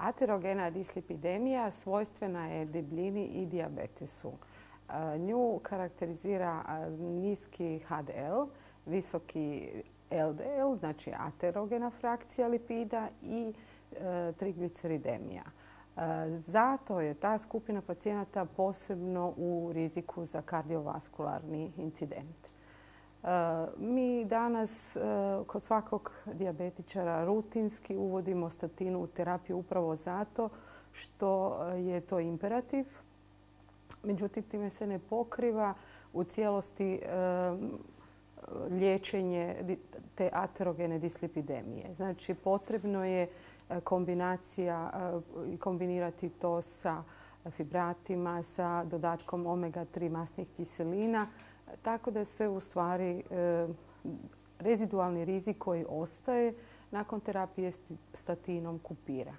Aterogena dislipidemija svojstvena je debljini i dijabetesu. Nju karakterizira niski HDL, visoki LDL, znači aterogena frakcija lipida i trigliceridemija. Zato je ta skupina pacijenata posebno u riziku za kardiovaskularni incident. Mi danas kod svakog dijabetičara rutinski uvodimo statinu u terapiju upravo zato što je to imperativ. Međutim, time se ne pokriva u cijelosti liječenje te aterogene dislipidemije. Znači, potrebno je kombinirati to sa fibratima, sa dodatkom omega-3 masnih kiselina, tako da se u stvari rezidualni rizik koji ostaje nakon terapije statinom kupira.